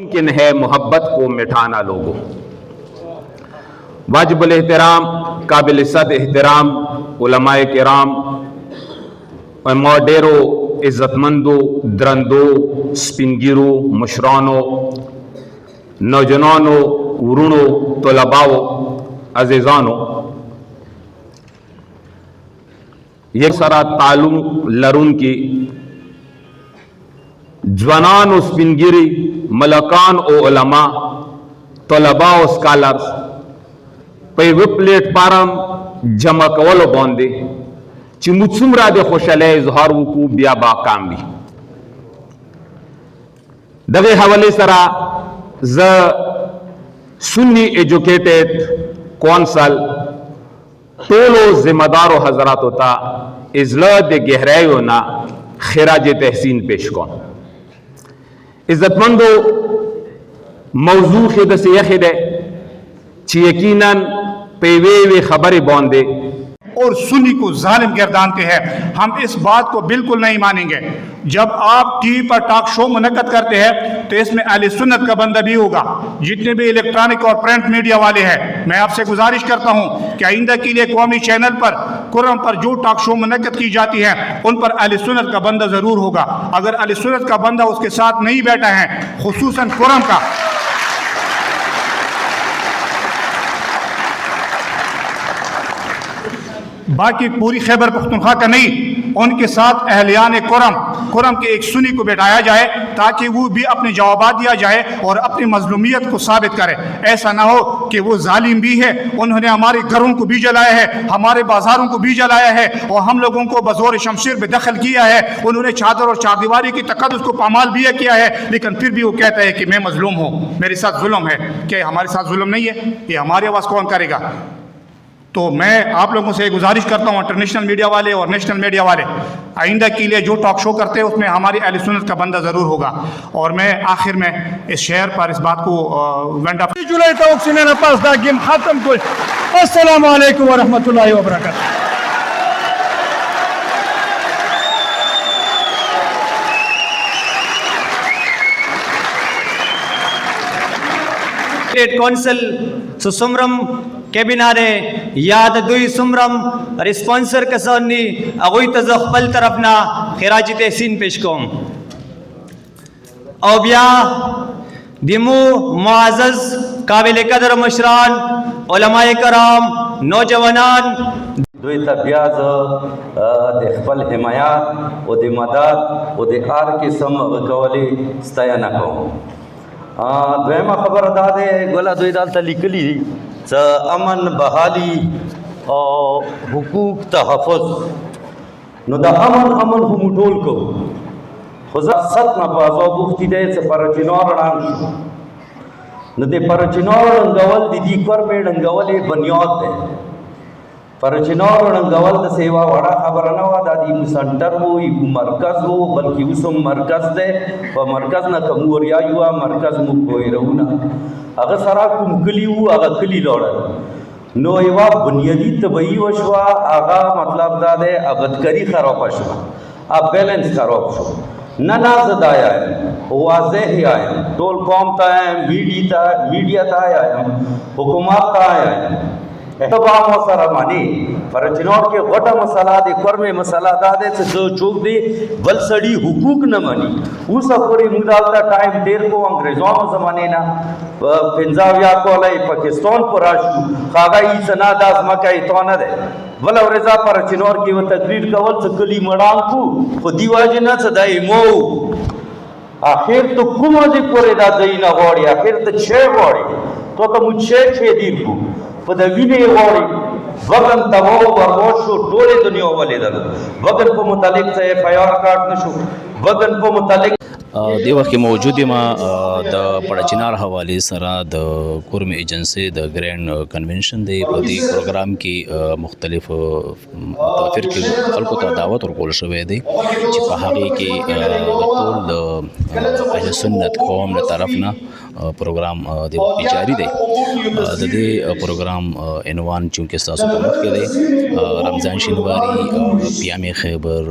मुमकिन है मोहब्बत को मिटाना लोगों। वाजिबुल एहतराम काबिल इज़्ज़त एहतराम उलमाए किराम, मॉडेरो इज़्ज़तमंदो द्रंदो स्पिनगिरो मशरानो नौजवानो वरुणो तलबाओ अजीज़ानो, ये सारा तालुम लरुन की जवानान व स्पिनगिरी मलकान ओ उलमा तलबा व स्कॉलर्स पे वे प्लेटफार्म जमा कवलो बांधे ची मुत्सुमरा दे खुशले इजहार वकू बिया बाकाम भी दगे हवाले सरा ज सुन्नी एजुकेटेड कौंसल टोलो जिम्मेदार हजरात होता इजला दे गहराइयों ना खिराज तहसीन पेश कौन इज्जतमंदो मौजू खिद से यखिद है ची यकीनन पेवे खबर बांधे और सुन्नी को जालिम गर्दानते हैं। हम इस बात को बिल्कुल नहीं मानेंगे। जब आप टीवी पर टॉक शो मुनक्कद करते हैं तो इसमें अहले सुन्नत का बंदा भी होगा। जितने भी इलेक्ट्रॉनिक और प्रिंट मीडिया वाले हैं, मैं आपसे गुजारिश करता हूं कि आइंदा के लिए कौमी चैनल पर कुरान पर जो टॉक शो मुनक्कद की जाती है उन पर अहले सुन्नत का बंदा ज़रूर होगा। अगर अहले सुन्नत का बंदा उसके साथ नहीं बैठा है, खुसूसन कुरान का, बाकी पूरी खैबर पख्तूनख्वा का नहीं, उनके साथ अहलियान कुरम के एक सुन्नी को बैठाया जाए ताकि वो भी अपने जवाब दिया जाए और अपनी मजलूमियत को साबित करे। ऐसा ना हो कि वो जालिम भी है, उन्होंने हमारे घरों को भी जलाया है, हमारे बाजारों को भी जलाया है और हम लोगों को बज़ोर शमशीर बेदखल किया है। उन्होंने चादर और चारदीवारी की तक़द्दुस को पामाल भी किया है, लेकिन फिर भी वो कहता है कि मैं मजलूम हूँ, मेरे साथ जुल्म है। क्या हमारे साथ जुल्म नहीं है? ये हमारी आवाज़ कौन करेगा? तो मैं आप लोगों से गुजारिश करता हूँ, इंटरनेशनल मीडिया वाले और नेशनल मीडिया वाले, आइंदा के लिए जो टॉक शो करते हैं उसमें हमारी अहले सुन्नत का बंदा ज़रूर होगा। और मैं आखिर में इस शहर पर इस बात को जुलाई ख़त्म को। अस्सलामु अलैकुम व रहमतुल्लाहि व बरकातहू। स्टेट काउंसिल सुसुमरम कैबिनारे याद दुई सुमरम रिस्पॉन्सर कसौनी अगुई तजखबल तरफना खिराज तहसीन पेश कौम औबिया दिमू मुआज़्ज़ काबिल कदर मशरान उलमाए कराम नौजवानान दुई तबियाज देखबल हिमायत और दे मदद और दे आर किस्म कवली स्तायना को द्वेमा खबर दादे गोला दुई दाल तलिकली अमन बहाली और हुकूक तहफ़्फ़ुज़ नो द अमन हुमुटोल को खुदा सत न पासो गुफ्ती दे से परचिनोर नाम न दे परचिनोर गवल दीदी कर में गवल बनियाद दे परचिनोर गवल द सेवा वड़ा खबर न वा दादी मुसंटर हो इकु मरकज हो बल्कि उसम मरकज दे व मरकज न कमूरिया युवा मरकज मुकोई रहुना अगर सरा कुमकली हु अगर कली लौड़ल नो एवा बुनियादी तबई वशवा आगा मतलब दादे अगदकरी खराब वशवा अब बैलेंस खराब शो न नाजदाया है वाज़ेह ही आया टोल कौम ता है मीडिया ता आया हुकूमत ता आया तबाह मसला मानी परचिनोर के गोटा मसला दे कर में मसला दादे से जो चूक दे बलसड़ी हुकूक न मानी उस पूरी मुदालता टाइम देर को अंग्रेजों जमाने ना पंजाबिया को लाई पाकिस्तान पर आशु खागा ई सना दास मका तो न दे वला रजा परचिनोर की वो तकरीर कवल सकली मड़ांग को खुदीवाजी न सदाई मो आखिर तो कुमाजी पूरे दा जईना गोड़ी आखिर तो छे गोड़ी तो मुझे छे दिन को पदवीने गोड़ी वगन तवो बरमोशो टोले दुनिया वाले दल वगन को मुतालिक से एफआईआर कार्ड नशो वगन को मुतालिक दे वक्त मौजूद में द पड़चिनार हवाले सरा द कुर्म एजेंसी द ग्रैंड कन्वेंशन दे प्रति प्रोग्राम की मुख्तलिफ फिर के खल्को ता दावत और कोल शवे दे चिपहागे के टोल अहले सुन्नत कौम ने तरफ ना प्रोग्राम दे वक्त जारी दे दे प्रोग्राम इनवान चूंकि सासु के दे रमज़ान शनिवारी पियामे खैबर